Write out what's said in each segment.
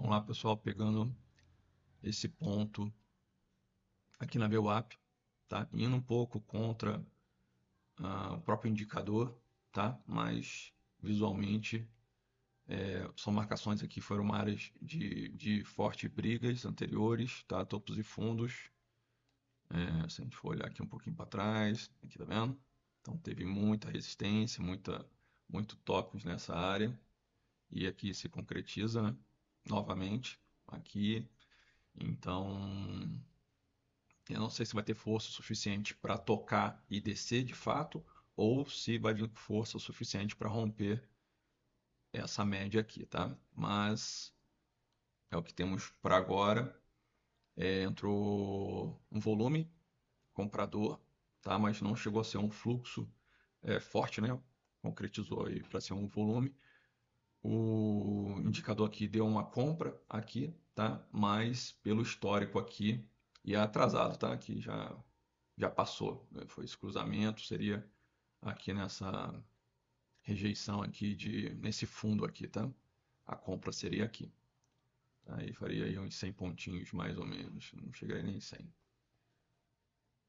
Vamos lá, pessoal, pegando esse ponto aqui na VWAP, tá? Indo um pouco contra o próprio indicador, tá? Mas visualmente são marcações aqui, foram áreas de fortes brigas anteriores, tá? Topos e fundos. Se a gente for olhar aqui um pouquinho para trás, aqui tá vendo? Então teve muita resistência, muito tops nessa área. E aqui se concretiza, né? Novamente aqui. Então, eu não sei se vai ter força suficiente para tocar e descer de fato, ou se vai vir força suficiente para romper essa média aqui, tá? Mas é o que temos para agora. Entrou um volume comprador, tá? Mas não chegou a ser um fluxo forte, né? Concretizou aí para ser um volume. O indicador aqui deu uma compra aqui, tá? Mas pelo histórico aqui e é atrasado, tá? Aqui já passou, né? Foi esse cruzamento, seria aqui nessa rejeição aqui nesse fundo aqui, tá? A compra seria aqui. Aí faria aí uns 100 pontinhos mais ou menos, não chegaria nem 100.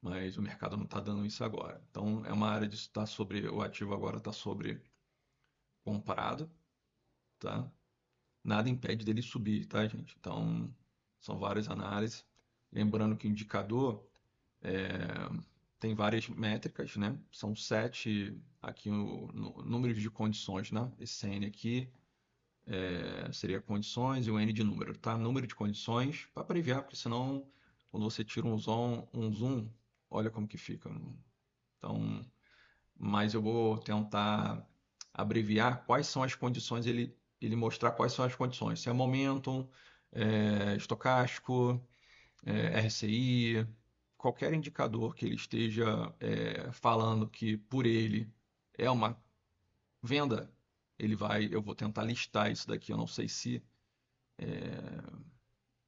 Mas o mercado não está dando isso agora. Então é uma área de estar sobre o ativo agora está sobre comprado, tá? Nada impede dele subir, tá, gente? Então, são várias análises. Lembrando que o indicador tem várias métricas, né? São 7 aqui no número de condições, né? Esse N aqui seria condições e o N de número, tá? Número de condições para abreviar, porque senão quando você tira um zoom, olha como que fica. Então, mas eu vou tentar abreviar quais são as condições, ele mostrar quais são as condições. Se é momentum, estocástico, RSI, qualquer indicador que ele esteja falando que por ele é uma venda, eu vou tentar listar isso daqui. Eu não sei se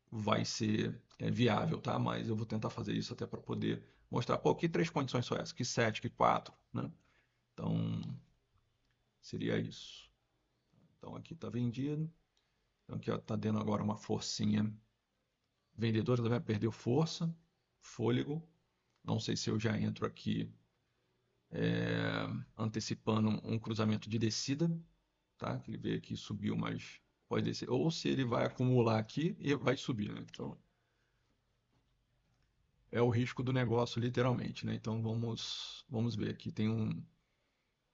vai ser viável, tá? Mas eu vou tentar fazer isso até para poder mostrar, pô, que três condições são essas? Que sete, que quatro, né? Então, seria isso. Então aqui está vendido. Então aqui está dando agora uma forcinha vendedora, também perdeu força, fôlego. Não sei se eu já entro aqui antecipando um cruzamento de descida, tá? Que ele veio aqui, subiu, mas pode descer. Ou se ele vai acumular aqui e vai subir, né? Então é o risco do negócio, literalmente, né? Então vamos ver aqui. Tem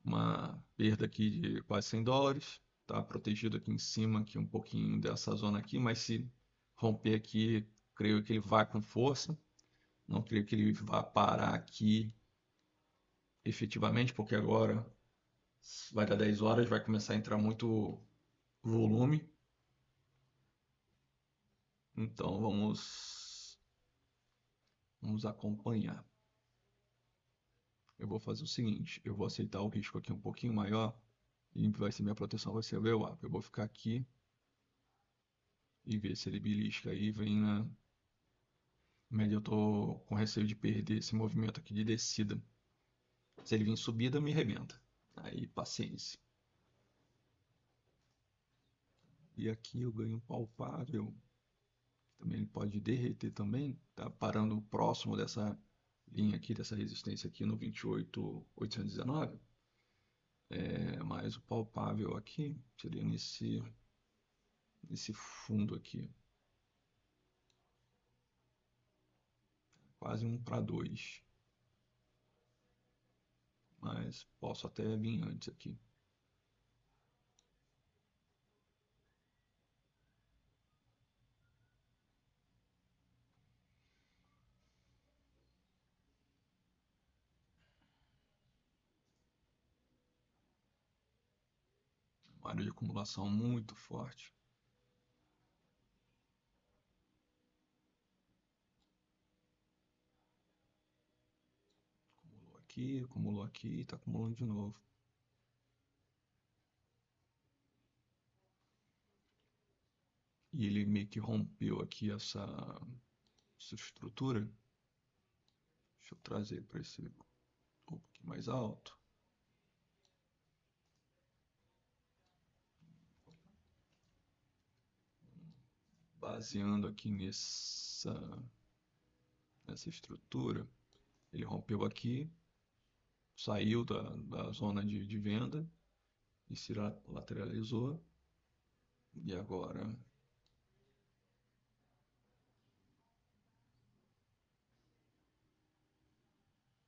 uma perda aqui de quase US$ 100, tá protegido aqui em cima, aqui um pouquinho dessa zona aqui, mas se romper aqui, creio que ele vai com força. Não creio que ele vá parar aqui efetivamente, porque agora vai dar 10 horas, vai começar a entrar muito volume. Então vamos acompanhar. Eu vou fazer o seguinte, eu vou aceitar o risco aqui um pouquinho maior e vai ser minha proteção, vai ser o VWAP. Eu vou ficar aqui e ver se ele belisca aí, vem na média. Eu tô com receio de perder esse movimento aqui de descida. Se ele vir em subida, me arrebenta. Aí, paciência. E aqui eu ganho um palpável. Também ele pode derreter também, tá parando próximo dessa linha aqui, dessa resistência aqui no 28.819. Mas o palpável aqui seria nesse fundo aqui, quase 1 para 2. Mas posso até vir antes aqui. Uma área de acumulação muito forte. Acumulou aqui e está acumulando de novo. E ele meio que rompeu aqui essa estrutura. Deixa eu trazer para esse um pouquinho mais alto. baseando aqui nessa estrutura, ele rompeu aqui, saiu da zona de venda e se lateralizou. E agora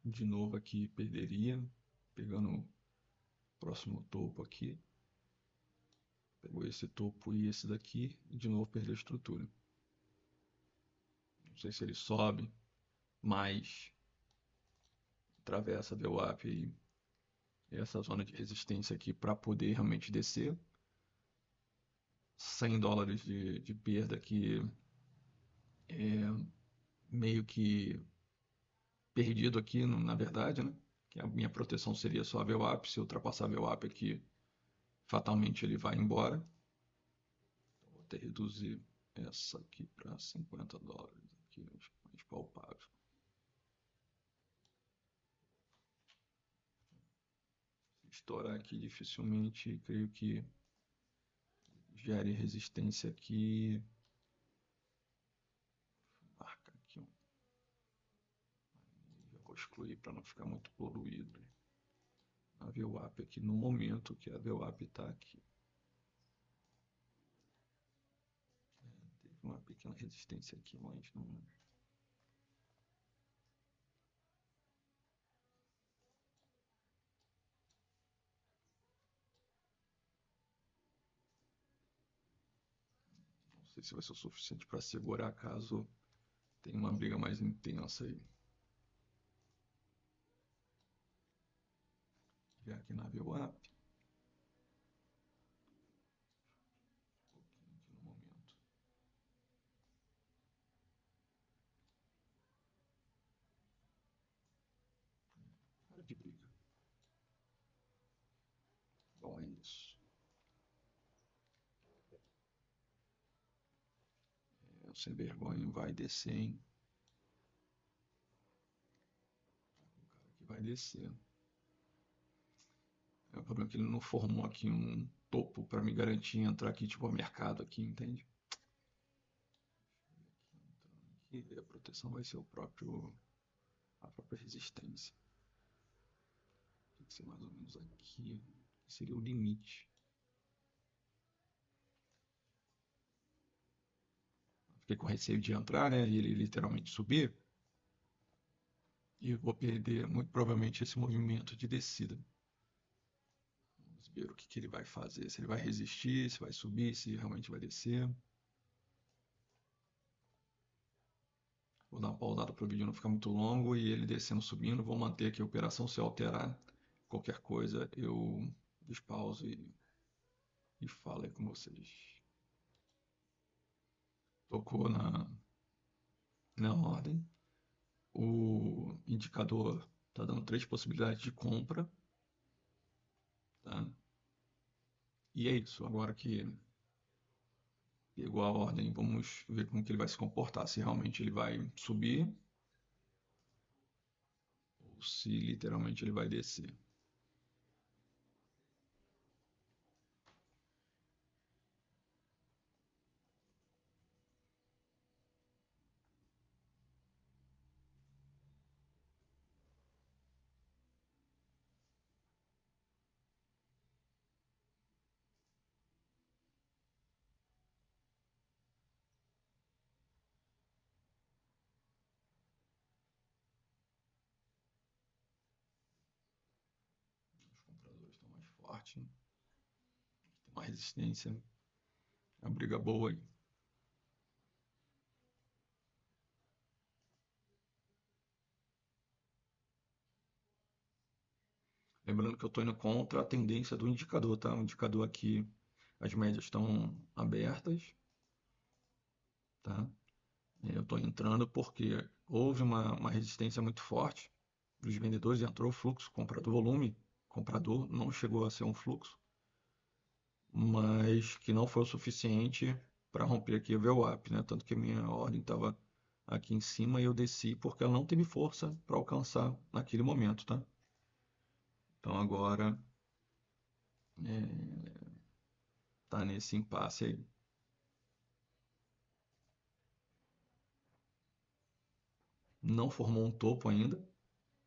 de novo aqui perderia, pegando o próximo topo aqui. Pegou esse topo e esse daqui e de novo perdeu a estrutura. Não sei se ele sobe, mas atravessa a VWAP e essa zona de resistência aqui para poder realmente descer. $100 de perda aqui é meio que perdido aqui, na verdade, né? Que a minha proteção seria só a VWAP. Se eu ultrapassar a VWAP aqui, fatalmente ele vai embora. Então, vou até reduzir essa aqui para $50 aqui, mais palpável. Se estourar aqui dificilmente, creio que gere resistência aqui. Marca aqui, já vou excluir para não ficar muito poluído. A VWAP aqui no momento que a VWAP está aqui. Teve uma pequena resistência aqui, mas não. Não sei se vai ser o suficiente para segurar caso tenha uma briga mais intensa aí. Já aqui na VWAP. Aqui no momento. Para de briga. Bom, é isso. O sem vergonha vai descer, hein? O cara que vai descer. É o problema que ele não formou aqui um topo para me garantir entrar aqui, tipo, ao mercado aqui, entende? E a proteção vai ser a própria resistência. Tem que ser mais ou menos aqui, que seria o limite. Fiquei com receio de entrar, né? E ele literalmente subir. E eu vou perder muito provavelmente esse movimento de descida. Vamos ver o que ele vai fazer. Se ele vai resistir, se vai subir, se realmente vai descer. Vou dar uma pausada para o vídeo não ficar muito longo e ele descendo, subindo. Vou manter aqui a operação. Se eu alterar qualquer coisa, eu despauso e falo aí com vocês. Tocou na ordem. O indicador está dando 3 possibilidades de compra. Tá? E é isso. Agora que pegou a ordem, vamos ver como que ele vai se comportar. Se realmente ele vai subir ou se literalmente ele vai descer. Os compradores estão mais fortes. Tem uma resistência. É uma briga boa aí. Lembrando que eu estou indo contra a tendência do indicador, tá? O indicador aqui, as médias estão abertas, tá? Eu estou entrando porque houve uma resistência muito forte dos vendedores, entrou o fluxo, comprador volume, comprador não chegou a ser um fluxo, mas que não foi o suficiente para romper aqui o VWAP, né? Tanto que a minha ordem estava aqui em cima e eu desci porque ela não teve força para alcançar naquele momento, tá? Então agora tá nesse impasse aí. não formou um topo ainda,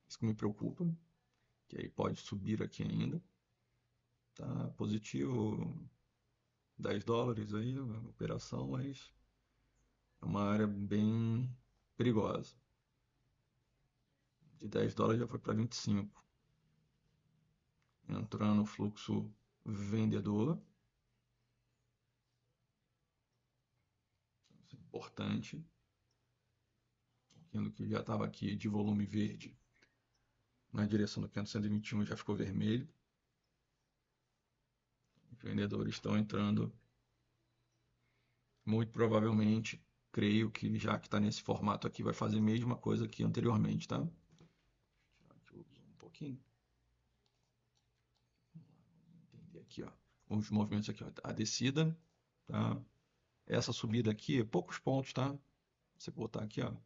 isso que me preocupa, que aí pode subir aqui ainda. Tá positivo $10 aí a operação, mas é uma área bem perigosa. De $10 já foi para 25. Entrando no fluxo vendedor. Isso é importante. Vendo que já estava aqui de volume verde na direção do 521 já ficou vermelho. Os vendedores estão entrando. Muito provavelmente, creio que já que está nesse formato aqui, vai fazer a mesma coisa que anteriormente, tá? Vou tirar aqui o zoom um pouquinho. Entender aqui, ó, os movimentos aqui, ó, a descida, tá? Essa subida aqui, poucos pontos, tá? Você botar aqui, ó, vou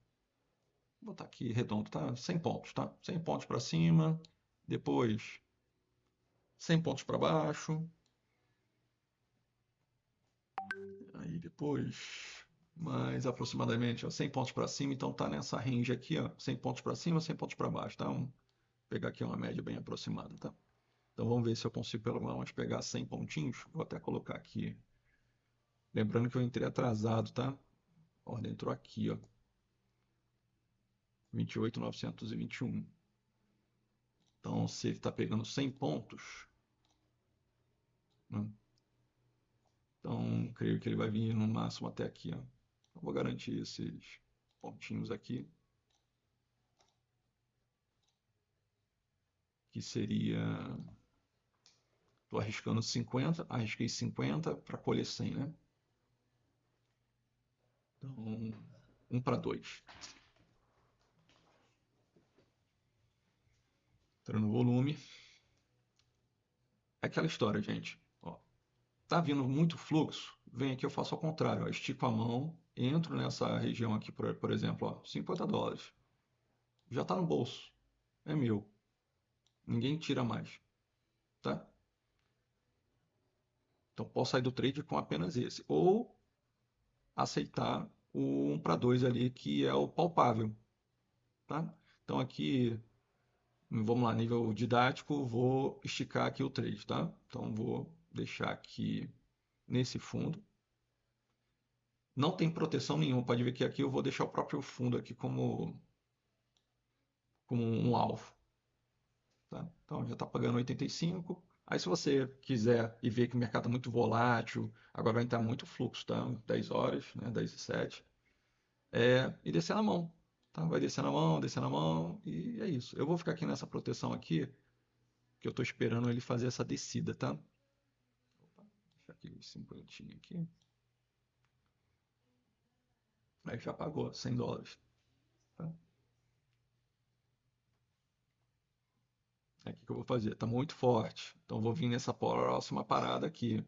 botar aqui redondo, tá? 100 pontos, tá? 100 pontos para cima, depois 100 pontos para baixo, aí depois mais aproximadamente, ó, 100 pontos para cima, então tá nessa range aqui, ó, 100 pontos para cima, 100 pontos para baixo, tá? Vamos pegar aqui uma média bem aproximada, tá? Então vamos ver se eu consigo pelo menos pegar 100 pontinhos. Vou até colocar aqui. Lembrando que eu entrei atrasado, tá? A ordem entrou aqui, ó. 28.921. Então, se ele está pegando 100 pontos, né? Então, creio que ele vai vir no máximo até aqui, ó. Eu vou garantir esses pontinhos aqui, que seria... Estou arriscando 50, arrisquei 50 para colher 100, né? Então, 1 para 2. Entrando no volume. É aquela história, gente. Ó, tá vindo muito fluxo, vem aqui eu faço ao contrário, ó, estico a mão, entro nessa região aqui, por exemplo, ó, $50. Já está no bolso, é meu, ninguém tira mais, tá? Então posso sair do trade com apenas esse, ou aceitar o 1 para 2 ali, que é o palpável, tá? Então aqui, vamos lá, nível didático, vou esticar aqui o trade, tá? Então vou deixar aqui nesse fundo. Não tem proteção nenhuma, pode ver que aqui eu vou deixar o próprio fundo aqui como um alvo. Tá? Então já está pagando 85. Aí se você quiser e ver que o mercado está muito volátil, agora vai entrar muito fluxo, tá? 10 horas, né? 10 e 7. E descer na mão. Tá? Vai descer na mão e é isso. Eu vou ficar aqui nessa proteção aqui, que eu estou esperando ele fazer essa descida, tá? Opa, deixa aqui 50 aqui. Aí já pagou $100. Tá? Aí o que eu vou fazer? Está muito forte. Então vou vir nessa próxima parada aqui.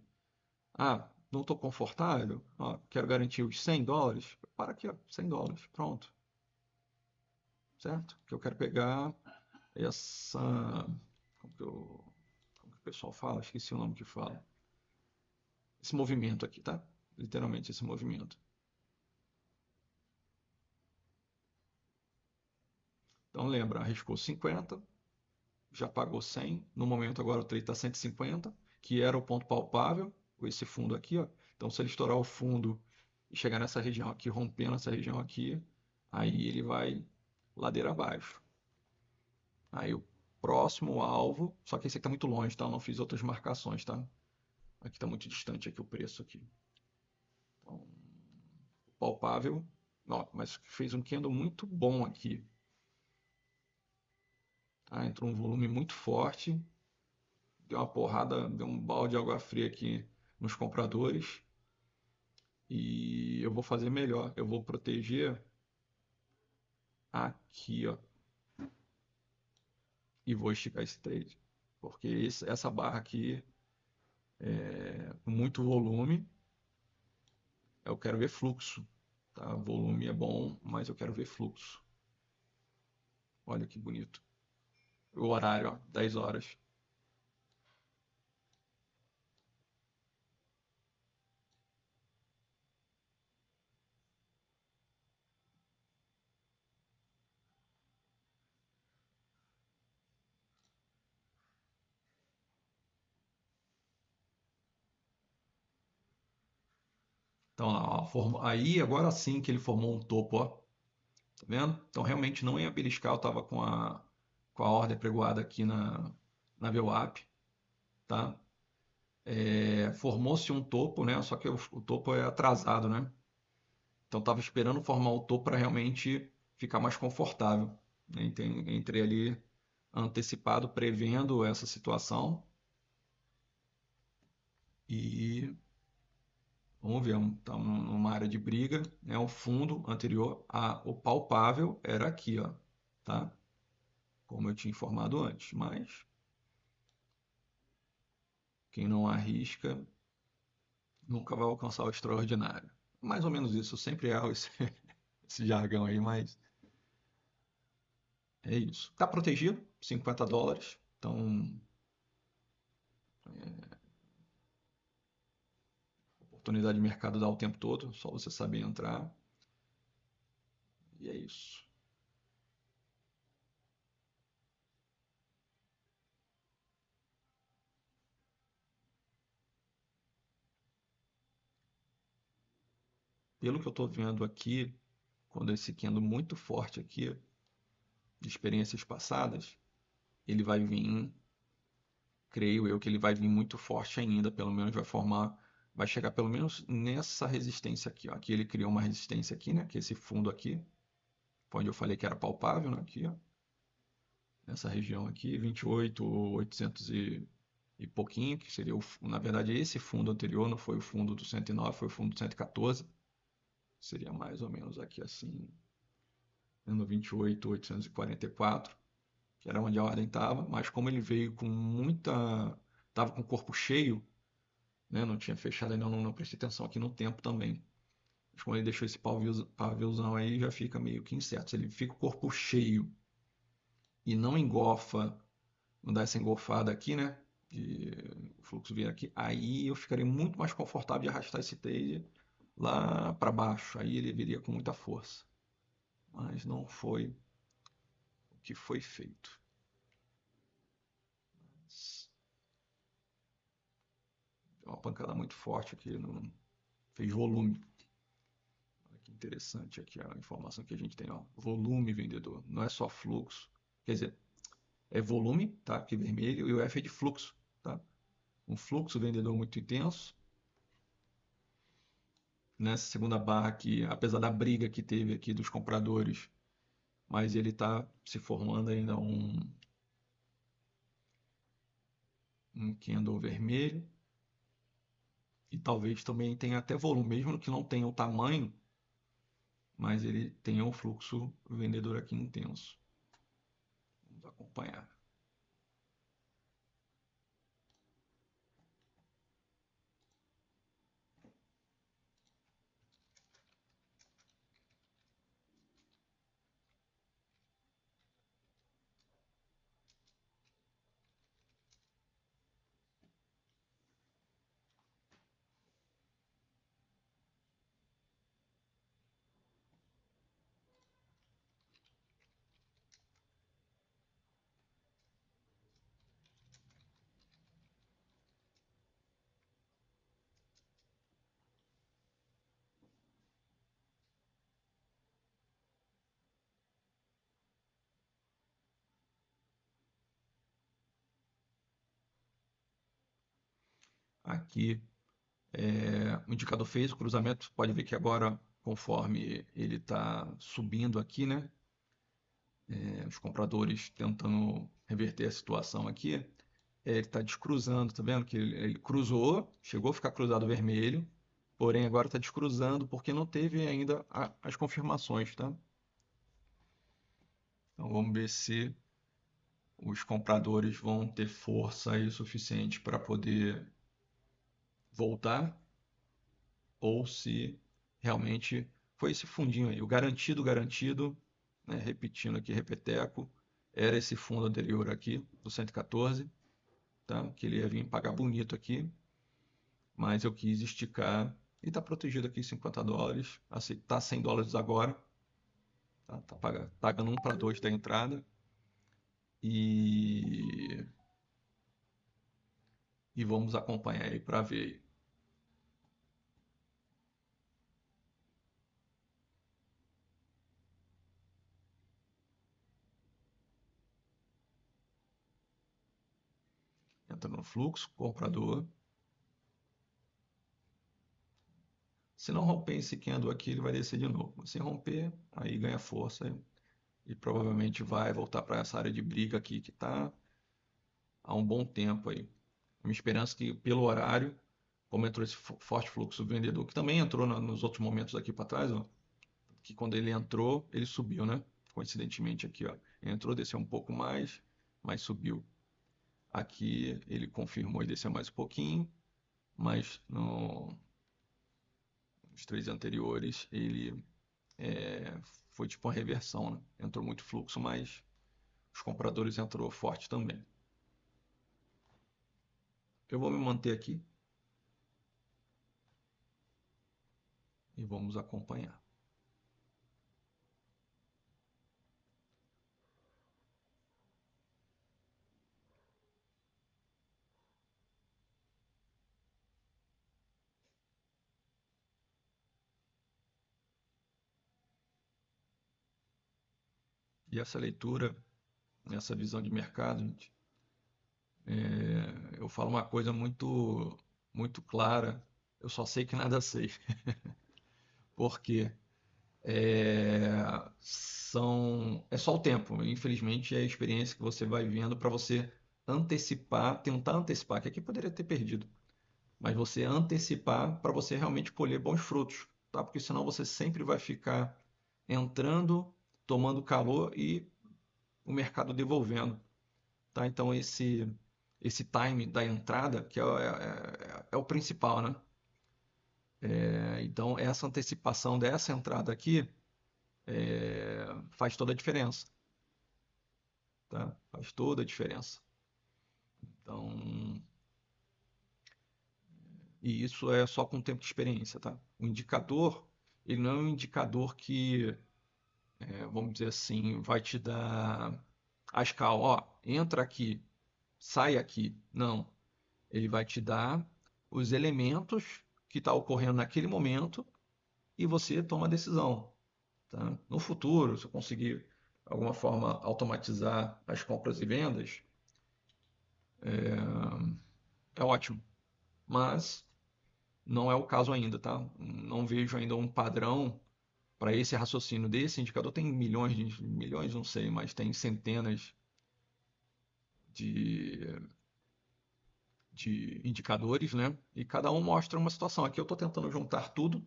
Ah, não estou confortável? Ó, quero garantir os $100? Para aqui, ó, $100. Pronto. Certo? Que eu quero pegar essa... Como que o pessoal fala? Esqueci o nome que fala. Esse movimento aqui, tá? Literalmente esse movimento. Então lembra, arriscou 50, já pagou 100. No momento agora o trade está 150, que era o ponto palpável, esse fundo aqui, ó. Então se ele estourar o fundo e chegar nessa região aqui, rompendo essa região aqui, aí ele vai ladeira abaixo. Aí o próximo alvo, só que esse aqui está muito longe, tá? Eu não fiz outras marcações, tá? Aqui está muito distante aqui o preço aqui. Então, palpável, ó, mas fez um candle muito bom aqui. Tá? Entrou um volume muito forte, deu uma porrada, deu um balde de água fria aqui nos compradores. E eu vou fazer melhor, eu vou proteger aqui, ó, e vou esticar esse trade, porque essa barra aqui com muito volume, eu quero ver fluxo, tá? Volume é bom, mas eu quero ver fluxo. Olha que bonito. O horário, ó, 10 horas. Então, ó, aí agora sim que ele formou um topo, ó. Tá vendo? Então realmente não ia beliscar, eu tava com a ordem pregoada aqui na VWAP, tá? Formou-se um topo, né? Só que o topo é atrasado, né? Então estava esperando formar o topo para realmente ficar mais confortável, né? Entrei ali antecipado, prevendo essa situação e vamos ver, estamos numa área de briga, né? O fundo anterior, o palpável era aqui, ó, tá? Como eu tinha informado antes, mas quem não arrisca nunca vai alcançar o extraordinário. Mais ou menos isso, eu sempre erro esse jargão aí, mas é isso. Tá protegido, US$ 50. Então, oportunidade de mercado dá o tempo todo, só você saber entrar. E é isso. Pelo que eu estou vendo aqui, quando esse candle muito forte aqui, de experiências passadas, ele vai vir, creio eu que ele vai vir muito forte ainda, pelo menos vai chegar pelo menos nessa resistência aqui, ó. Aqui ele criou uma resistência aqui, né, que é esse fundo aqui, onde eu falei que era palpável, né, aqui, ó. Nessa região aqui, 28.800 e pouquinho, que seria, na verdade, esse fundo anterior, não foi o fundo do 109, foi o fundo do 114, seria mais ou menos aqui assim, no 28.844, que era onde a ordem estava, mas como ele veio com estava com o corpo cheio, né, não tinha fechado ainda, não prestei atenção aqui no tempo também, mas como ele deixou esse paviozão aí, já fica meio que incerto, se ele fica o corpo cheio e não engolfa, não dá essa engolfada aqui, né? De o fluxo vir aqui, aí eu ficaria muito mais confortável de arrastar esse trade lá para baixo. Aí ele viria com muita força. Mas não foi o que foi feito. Deu uma pancada muito forte aqui, não fez volume. Olha que interessante aqui a informação que a gente tem, ó. Volume vendedor, não é só fluxo. Quer dizer, é volume, tá? Aqui vermelho, e o F é de fluxo, tá? Um fluxo vendedor muito intenso. Nessa segunda barra aqui, apesar da briga que teve aqui dos compradores, mas ele está se formando ainda um candle vermelho e talvez também tenha até volume, mesmo que não tenha o tamanho, mas ele tenha um fluxo vendedor aqui intenso. Vamos acompanhar. Aqui o indicador fez o cruzamento, pode ver que agora, conforme ele está subindo aqui, né? Os compradores tentando reverter a situação aqui, ele está descruzando, tá vendo? Que ele cruzou, chegou a ficar cruzado vermelho, porém agora está descruzando porque não teve ainda as confirmações, tá? Então vamos ver se os compradores vão ter força aí suficiente para poder voltar ou se realmente foi esse fundinho aí. O garantido, né? Repetindo aqui, repeteco, era esse fundo anterior aqui, do 114, tá? Que ele ia vir pagar bonito aqui, mas eu quis esticar e está protegido aqui US$ 50, está US$ 100 agora, tá pagando 1 para 2 da entrada e, e vamos acompanhar aí para ver. entra no fluxo, comprador. Se não romper esse candle aqui, ele vai descer de novo. Se romper, aí ganha força e provavelmente vai voltar para essa área de briga aqui que está há um bom tempo aí. Minha esperança é que pelo horário, como entrou esse forte fluxo vendedor, que também entrou nos outros momentos aqui para trás, ó, que quando ele entrou, ele subiu, né? Coincidentemente aqui, ó, entrou, desceu um pouco mais, mas subiu. Aqui ele confirmou e desceu mais um pouquinho, mas nos três anteriores ele foi tipo uma reversão, né? Entrou muito fluxo, mas os compradores entrou forte também. Eu vou me manter aqui e vamos acompanhar. E essa leitura, essa visão de mercado, gente, eu falo uma coisa muito clara. Eu só sei que nada sei. Porque é só o tempo. Infelizmente, é a experiência que você vai vendo para você antecipar, tentar antecipar, que aqui poderia ter perdido, mas você antecipar para você realmente colher bons frutos, tá? Porque senão você sempre vai ficar entrando, tomando calor e o mercado devolvendo, tá? Então esse time da entrada que é o principal, né? Então essa antecipação dessa entrada aqui faz toda a diferença, tá? Faz toda a diferença. Então, e isso é só com tempo de experiência, tá? O indicador, ele não é um indicador que, vamos dizer assim, vai te dar a escala, ó, entra aqui, sai aqui. Não, ele vai te dar os elementos que está ocorrendo naquele momento e você toma a decisão, tá? No futuro, se eu conseguir de alguma forma automatizar as compras e vendas, é ótimo. Mas não é o caso ainda, tá? Não vejo ainda um padrão para esse raciocínio desse indicador. Tem milhões, não sei, mas tem centenas de, de indicadores, né? E cada um mostra uma situação. Aqui eu estou tentando juntar tudo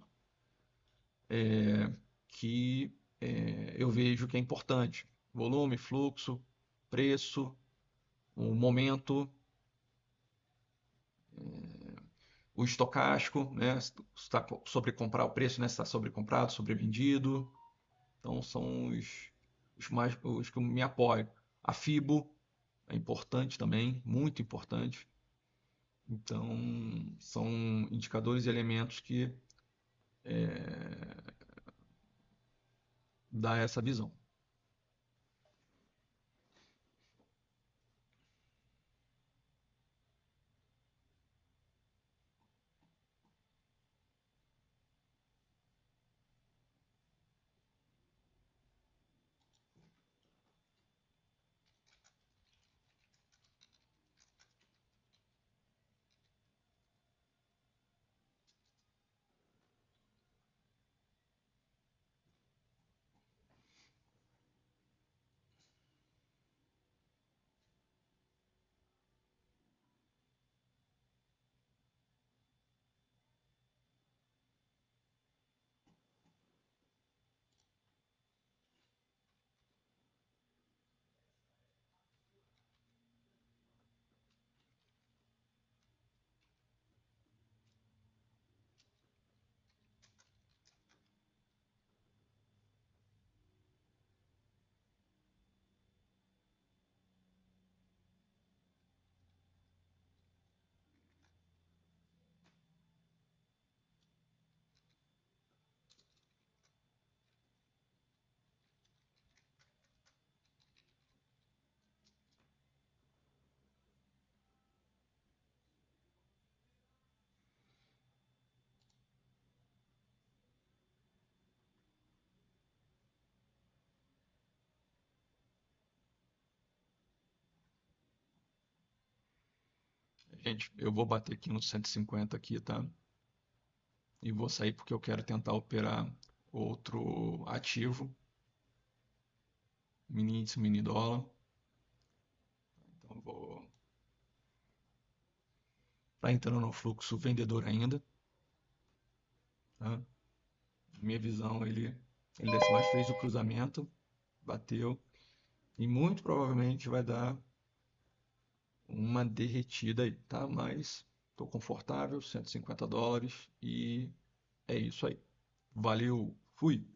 que eu vejo que é importante: volume, fluxo, preço, o momento, o estocástico, né? Se está sobre comprar o preço, né? Se está sobrecomprado, sobrevendido. Então são os que eu me apoio. A FIBO é importante também, muito importante. Então são indicadores e elementos que dá essa visão. Gente, eu vou bater aqui no 150 aqui, tá? E vou sair porque eu quero tentar operar outro ativo, mini índice, mini dólar. Então vou tá entrando no fluxo vendedor ainda, tá? Minha visão, ele desce mais, fez o cruzamento, bateu e muito provavelmente vai dar uma derretida aí, tá? Mas tô confortável, 150 dólares e é isso aí. Valeu, fui!